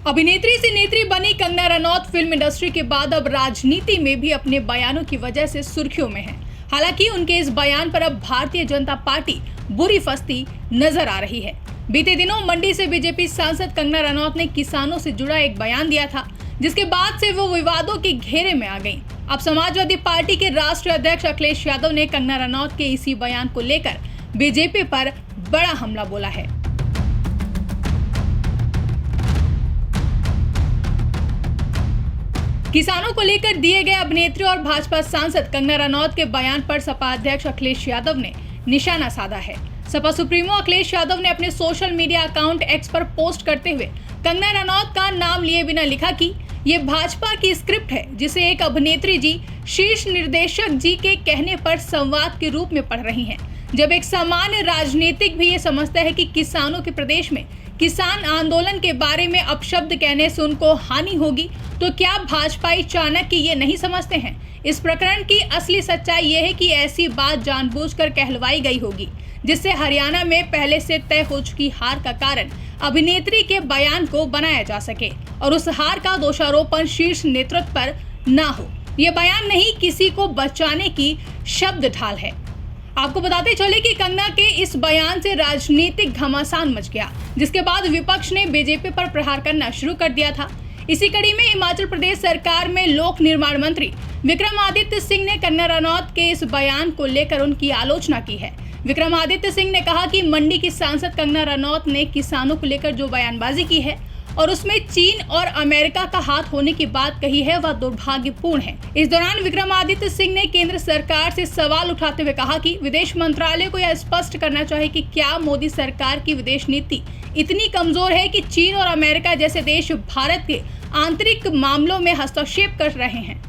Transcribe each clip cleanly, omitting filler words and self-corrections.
अभिनेत्री से नेत्री बनी कंगना रनौत फिल्म इंडस्ट्री के बाद अब राजनीति में भी अपने बयानों की वजह से सुर्खियों में है। हालांकि उनके इस बयान पर अब भारतीय जनता पार्टी बुरी फंसती नजर आ रही है। बीते दिनों मंडी से बीजेपी सांसद कंगना रनौत ने किसानों से जुड़ा एक बयान दिया था, जिसके बाद से वो विवादों के घेरे में आ गईं। अब समाजवादी पार्टी के राष्ट्रीय अध्यक्ष अखिलेश यादव ने कंगना रनौत के इसी बयान को लेकर बीजेपी पर बड़ा हमला बोला है। किसानों को लेकर दिए गए अभिनेत्री और भाजपा सांसद कंगना रनौत के बयान पर सपा अध्यक्ष अखिलेश यादव ने निशाना साधा है। सपा सुप्रीमो अखिलेश यादव ने अपने सोशल मीडिया अकाउंट एक्स पर पोस्ट करते हुए कंगना रनौत का नाम लिए बिना लिखा कि ये भाजपा की स्क्रिप्ट है, जिसे एक अभिनेत्री जी शीर्ष निर्देशक जी के कहने पर संवाद के रूप में पढ़ रही हैं। जब एक सामान्य राजनीतिक भी ये समझता है कि किसानों के प्रदेश में किसान आंदोलन के बारे में अपशब्द कहने से उनको हानि होगी, तो क्या भाजपाई चाणक्य ये नहीं समझते हैं? इस प्रकरण की असली सच्चाई ये है कि ऐसी बात जानबूझकर कहलवाई गई होगी, जिससे हरियाणा में पहले से तय हो चुकी हार का कारण अभिनेत्री के बयान को बनाया जा सके और उस हार का दोषारोपण शीर्ष नेतृत्व पर ना हो। ये बयान नहीं, किसी को बचाने की शब्द ढाल है। आपको बताते चले कि कंगना के इस बयान से राजनीतिक घमासान मच गया, जिसके बाद विपक्ष ने बीजेपी पर प्रहार करना शुरू कर दिया था। इसी कड़ी में हिमाचल प्रदेश सरकार में लोक निर्माण मंत्री विक्रमादित्य सिंह ने कंगना रनौत के इस बयान को लेकर उनकी आलोचना की है। विक्रमादित्य सिंह ने कहा कि मंडी की सांसद कंगना रनौत ने किसानों को लेकर जो बयानबाजी की है और उसमें चीन और अमेरिका का हाथ होने की बात कही है, वह दुर्भाग्यपूर्ण है। इस दौरान विक्रमादित्य सिंह ने केंद्र सरकार से सवाल उठाते हुए कहा कि विदेश मंत्रालय को यह स्पष्ट करना चाहिए कि क्या मोदी सरकार की विदेश नीति इतनी कमजोर है कि चीन और अमेरिका जैसे देश भारत के आंतरिक मामलों में हस्तक्षेप कर रहे हैं।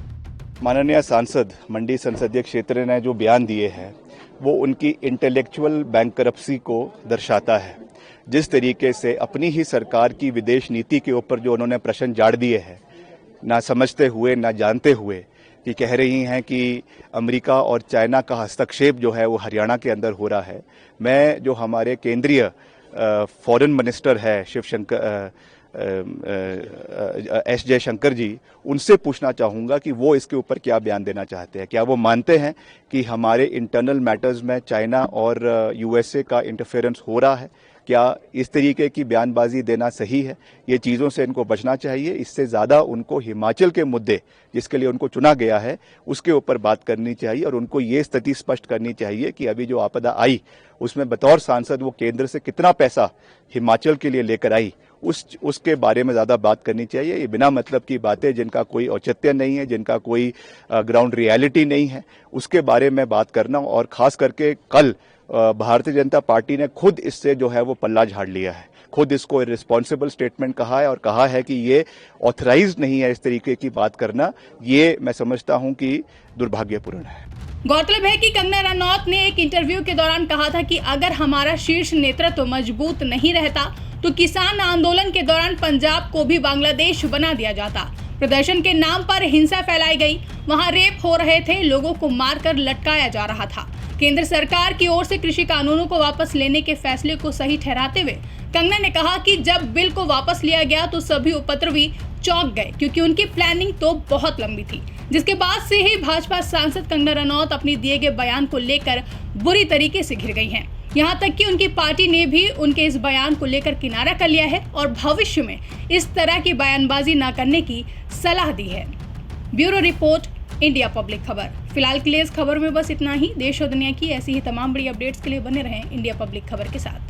माननीय सांसद मंडी संसदीय क्षेत्र ने जो बयान दिए हैं वो उनकी इंटेलेक्चुअल बैंकरप्सी को दर्शाता है। जिस तरीके से अपनी ही सरकार की विदेश नीति के ऊपर जो उन्होंने प्रश्न झाड़ दिए हैं, ना समझते हुए ना जानते हुए, कि कह रही हैं कि अमेरिका और चाइना का हस्तक्षेप जो है वो हरियाणा के अंदर हो रहा है। मैं जो हमारे केंद्रीय फॉरेन मिनिस्टर है एस जयशंकर जी, उनसे पूछना चाहूँगा कि वो इसके ऊपर क्या बयान देना चाहते हैं। क्या वो मानते हैं कि हमारे इंटरनल मैटर्स में चाइना और यूएसए का इंटरफेरेंस हो रहा है? क्या इस तरीके की बयानबाजी देना सही है? ये चीज़ों से इनको बचना चाहिए। इससे ज़्यादा उनको हिमाचल के मुद्दे जिसके लिए उनको चुना गया है उसके ऊपर बात करनी चाहिए और उनको ये स्थिति स्पष्ट करनी चाहिए कि अभी जो आपदा आई उसमें बतौर सांसद वो केंद्र से कितना पैसा हिमाचल के लिए लेकर आई, उसके बारे में ज़्यादा बात करनी चाहिए। ये बिना मतलब की बातें जिनका कोई औचित्य नहीं है, जिनका कोई ग्राउंड रियलिटी नहीं है, उसके बारे में बात करना, और ख़ास करके कल भारतीय जनता पार्टी ने खुद इससे जो है वो पल्ला झाड़ लिया है, खुद इसको रिस्पॉन्सिबल स्टेटमेंट कहा है और कहा है कि ये ऑथराइज्ड नहीं है इस तरीके की बात करना। ये मैं समझता हूं कि दुर्भाग्यपूर्ण है। गौरतलब है कि कंगना रनौत ने एक इंटरव्यू के दौरान कहा था कि अगर हमारा शीर्ष नेतृत्व मजबूत नहीं रहता तो किसान आंदोलन के दौरान पंजाब को भी बांग्लादेश बना दिया जाता। प्रदर्शन के नाम पर हिंसा फैलाई गई, वहां रेप हो रहे थे, लोगों को मारकर लटकाया जा रहा था। केंद्र सरकार की ओर से कृषि कानूनों को वापस लेने के फैसले को सही ठहराते हुए कंगना ने कहा कि जब बिल को वापस लिया गया तो सभी उपद्रवी चौंक गए, क्योंकि उनकी प्लानिंग तो बहुत लंबी थी। जिसके बाद से ही भाजपा सांसद कंगना रनौत अपनी दिए गए बयान को लेकर बुरी तरीके से घिर गई हैं। यहाँ तक कि उनकी पार्टी ने भी उनके इस बयान को लेकर किनारा कर लिया है और भविष्य में इस तरह की बयानबाजी न करने की सलाह दी है। ब्यूरो रिपोर्ट, इंडिया पब्लिक खबर। फिलहाल के लिए इस खबर में बस इतना ही। देश और दुनिया की ऐसी ही तमाम बड़ी अपडेट्स के लिए बने रहें इंडिया पब्लिक खबर के साथ।